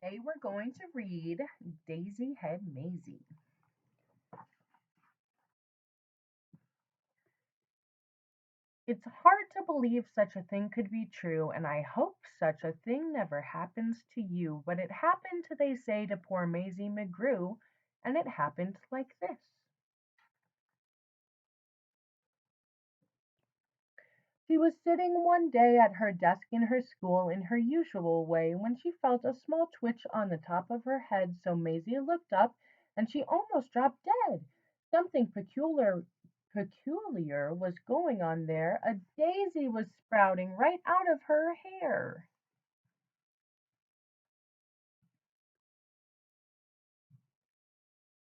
Today we're going to read Daisy Head Mayzie. It's hard to believe such a thing could be true, and I hope such a thing never happens to you. But it happened, they say, to poor Mayzie McGrew, and it happened like this. She was sitting one day at her desk in her school in her usual way when she felt a small twitch on the top of her head, so Mayzie looked up and she almost dropped dead. Something peculiar was going on there. A daisy was sprouting right out of her hair.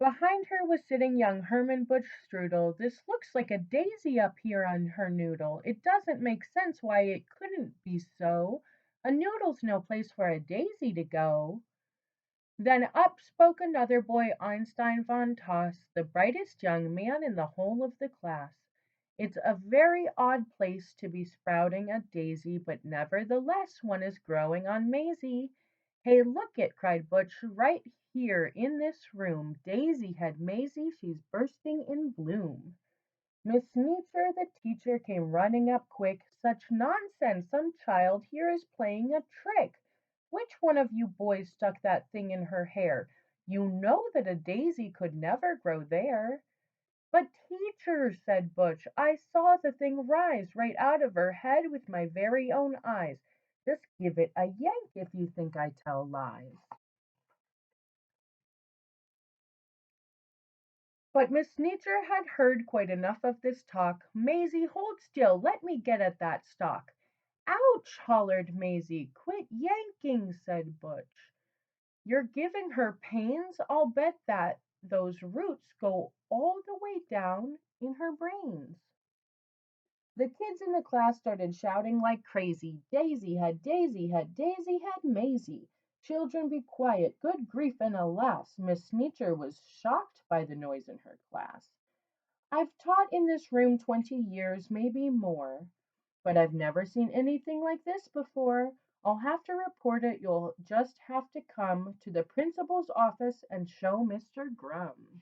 Behind her was sitting young Herman Strudel. This looks like a daisy up here on her noodle. It doesn't make sense why it couldn't be so. A noodle's no place for a daisy to go. Then up spoke another boy, Einstein von Toss, the brightest young man in the whole of the class. It's a very odd place to be sprouting a daisy, but nevertheless one is growing on Mayzie. Hey, look it, cried Butch, right here in this room. Daisy had Mayzie, she's bursting in bloom. Miss Sneetzer, the teacher, came running up quick. Such nonsense! Some child here is playing a trick. Which one of you boys stuck that thing in her hair? You know that a daisy could never grow there. But teacher, said Butch, I saw the thing rise right out of her head with my very own eyes. Just give it a yank if you think I tell lies. But Miss Sneetzer had heard quite enough of this talk. Mayzie, hold still, let me get at that stalk. Ouch! hollered Mayzie. Quit yanking, said Butch. You're giving her pains. I'll bet that those roots go all the way down in her brains. The kids in the class started shouting like crazy. Daisy had, Daisy had, Daisy had Mayzie. Children, be quiet. Good grief and alas! Miss Sneetzer was shocked by the noise in her class. I've taught in this room 20 years, maybe more, but I've never seen anything like this before. I'll have to report it. You'll just have to come to the principal's office and show Mr. Grum.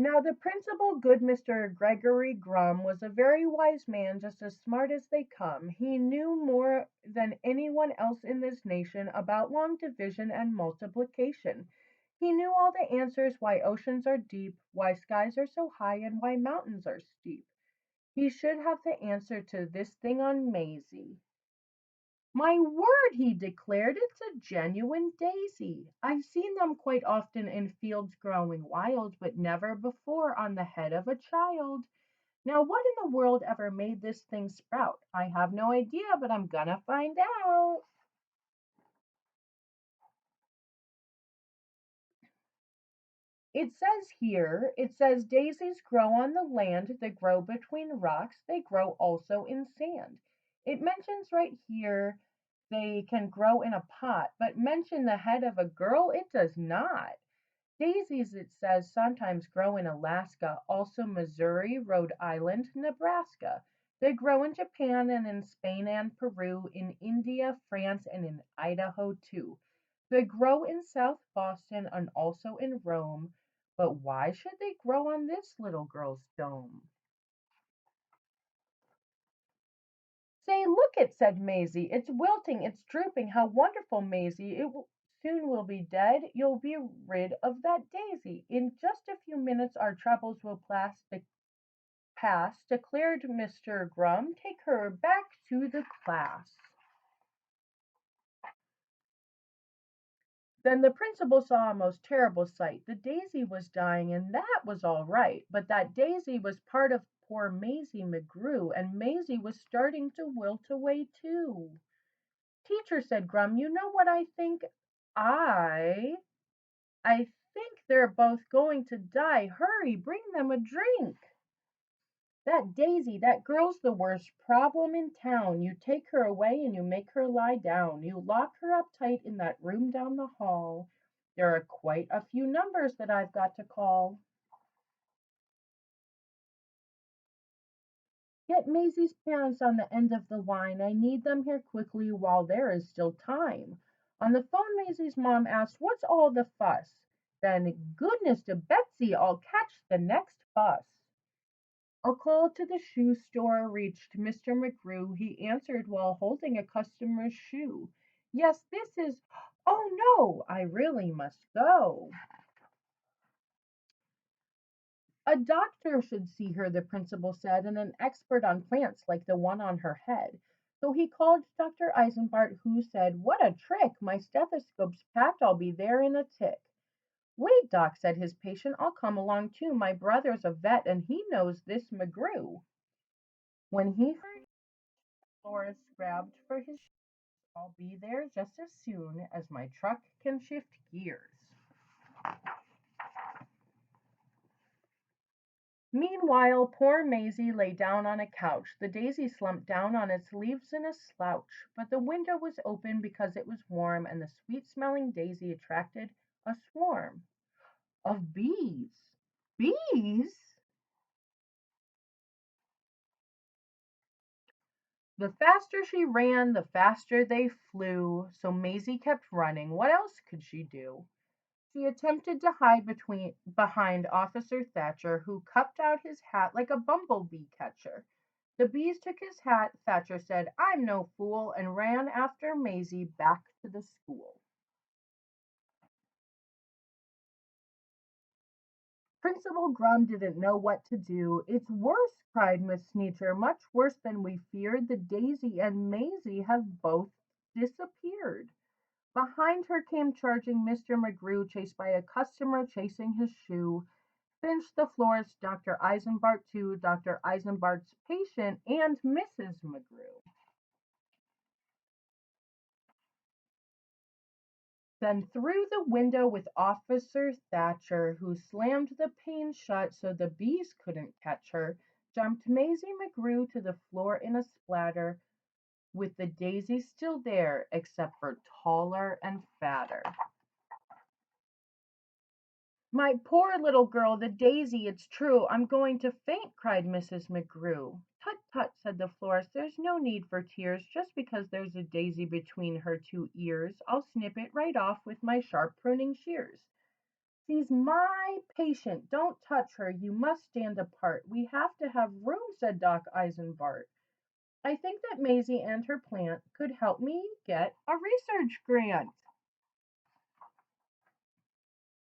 Now, the principal, good Mr. Gregory Grum, was a very wise man, just as smart as they come. He knew more than anyone else in this nation about long division and multiplication. He knew all the answers why oceans are deep, why skies are so high, and why mountains are steep. He should have the answer to this thing on Mayzie. My word, he declared, it's a genuine daisy. I've seen them quite often in fields growing wild, but never before on the head of a child. Now, what in the world ever made this thing sprout? I have no idea, but I'm gonna find out. It says daisies grow on the land, they grow between rocks, they grow also in sand. It mentions right here they can grow in a pot, but mention the head of a girl, it does not. Daisies, it says, sometimes grow in Alaska, also Missouri, Rhode Island, Nebraska. They grow in Japan and in Spain and Peru, in India, France, and in Idaho too. They grow in South Boston and also in Rome. But why should they grow on this little girl's dome? Say, look it, said Mayzie. It's wilting, it's drooping. How wonderful, Mayzie. Soon will be dead. You'll be rid of that daisy. In just a few minutes our troubles will pass, declared Mr. Grum. Take her back to the class. Then the principal saw a most terrible sight. The daisy was dying, and that was all right. But that daisy was part of poor Mayzie McGrew, and Mayzie was starting to wilt away too. Teacher, said Grum, you know what I think? I I think they're both going to die. Hurry, bring them a drink. That Daisy, that girl's the worst problem in town. You take her away and you make her lie down. You lock her up tight in that room down the hall. There are quite a few numbers that I've got to call. Get Maisie's parents on the end of the line. I need them here quickly while there is still time. On the phone, Maisie's mom asked, "What's all the fuss?" Then, "Goodness to Betsy, I'll catch the next bus." A call to the shoe store reached Mr. McGrew. He answered while holding a customer's shoe. "Yes, this is. Oh no, I really must go." "A doctor should see her," the principal said, "and an expert on plants like the one on her head." So he called Dr. Eisenbart, who said, "What a trick! My stethoscope's packed. I'll be there in a tick." "Wait, Doc," said his patient. "I'll come along too. My brother's a vet and he knows this McGrew." When he heard Florist grabbed for his shoes, "I'll be there just as soon as my truck can shift gears." Meanwhile, poor Maisie lay down on a couch. The daisy slumped down on its leaves in a slouch, but the window was open because it was warm, and the sweet-smelling daisy attracted a swarm of bees. Bees? The faster she ran, the faster they flew, so Maisie kept running. What else could she do? She attempted to hide behind Officer Thatcher, who cupped out his hat like a bumblebee catcher. The bees took his hat. Thatcher said, "I'm no fool," and ran after Maisie back to the school. Principal Grum didn't know what to do. "It's worse," cried Miss Sneecher, "much worse than we feared. The Daisy and Maisie have both disappeared." Behind her came charging Mr. McGrew, chased by a customer chasing his shoe. Finch the florist, Dr. Eisenbart too, Dr. Eisenbart's patient, and Mrs. McGrew. Then through the window with Officer Thatcher, who slammed the pane shut so the bees couldn't catch her, jumped Maisie McGrew to the floor in a splatter, with the daisy still there, except for taller and fatter. "My poor little girl, the daisy, it's true. I'm going to faint," cried Mrs. McGrew. "Tut, tut," said the florist. "There's no need for tears. Just because there's a daisy between her two ears, I'll snip it right off with my sharp pruning shears. She's my patient. Don't touch her. You must stand apart. We have to have room," said Doc Eisenbart. "I think that Maisie and her plant could help me get a research grant."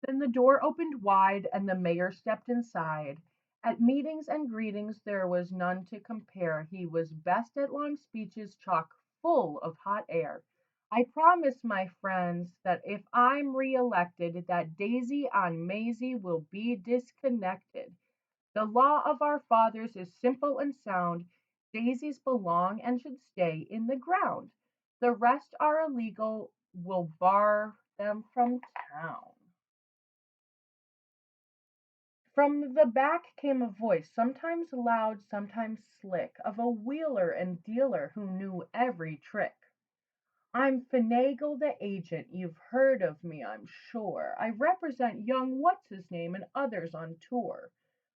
Then the door opened wide and the mayor stepped inside. At meetings and greetings there was none to compare. He was best at long speeches chock full of hot air. "I promise, my friends, that if I'm re-elected, that Daisy on Maisie will be disconnected. The law of our fathers is simple and sound. Daisies belong and should stay in the ground. The rest are illegal. We'll bar them from town." From the back came a voice, sometimes loud, sometimes slick, of a wheeler and dealer who knew every trick. "I'm Finagle the agent. You've heard of me, I'm sure. I represent young What's-his-name and others on tour.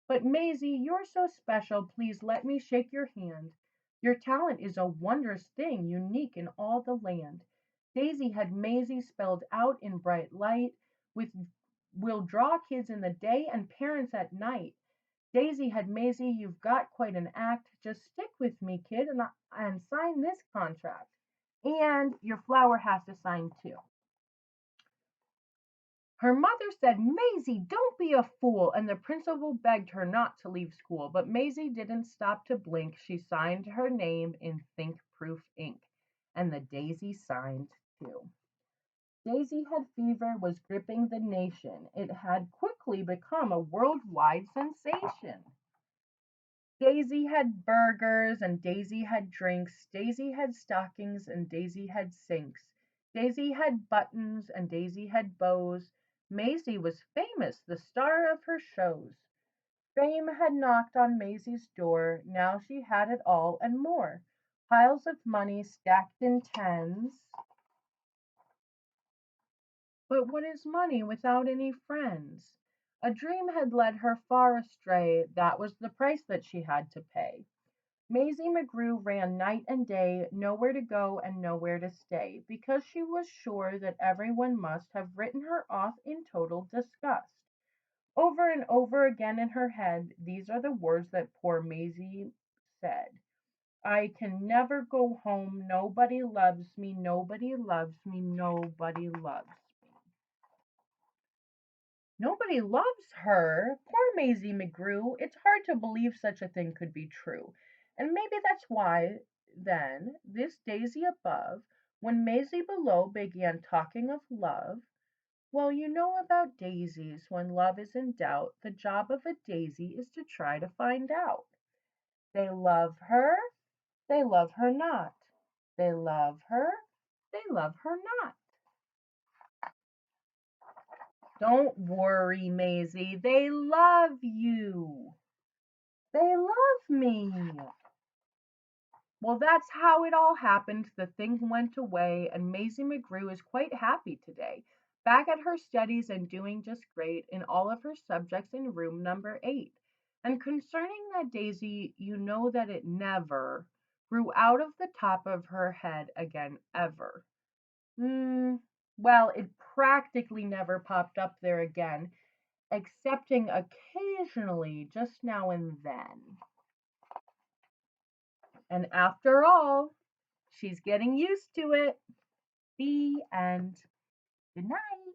But Maisie, you're so special. Please let me shake your hand. Your talent is a wondrous thing, unique in all the land." Daisy had Maisie spelled out in bright light, with "will draw kids in the day and parents at night." Daisy had Maisie, "You've got quite an act. Just stick with me, kid, and sign this contract. And your flower has to sign too." Her mother said, "Maisie, don't be a fool," and the principal begged her not to leave school. But Maisie didn't stop to blink. She signed her name in think-proof ink, and the daisy signed too. Daisy Head fever was gripping the nation. It had quickly become a worldwide sensation. Daisy had burgers and Daisy had drinks. Daisy had stockings and Daisy had sinks. Daisy had buttons and Daisy had bows. Maisie was famous, the star of her shows. Fame had knocked on Maisie's door. Now she had it all and more. Piles of money stacked in tens. But what is money without any friends? A dream had led her far astray. That was the price that she had to pay. Mayzie McGrew ran night and day, nowhere to go and nowhere to stay, because she was sure that everyone must have written her off in total disgust. Over and over again in her head, these are the words that poor Mayzie said. I can never go home. Nobody loves me. Nobody loves me. Nobody loves me. Nobody loves her. Poor Mayzie McGrew. It's hard to believe such a thing could be true. And maybe that's why, then, this daisy above, when Mayzie below began talking of love, well, you know about daisies. When love is in doubt, the job of a daisy is to try to find out. They love her, they love her not. They love her, they love her not. Don't worry, Mayzie. They love you. They love me. Well, that's how it all happened. The thing went away, and Mayzie McGrew is quite happy today, back at her studies and doing just great in all of her subjects in room number 8. And concerning that daisy, you know that it never grew out of the top of her head again, ever. Well, it practically never popped up there again, excepting occasionally, just now and then. And after all, she's getting used to it. The end. Good night.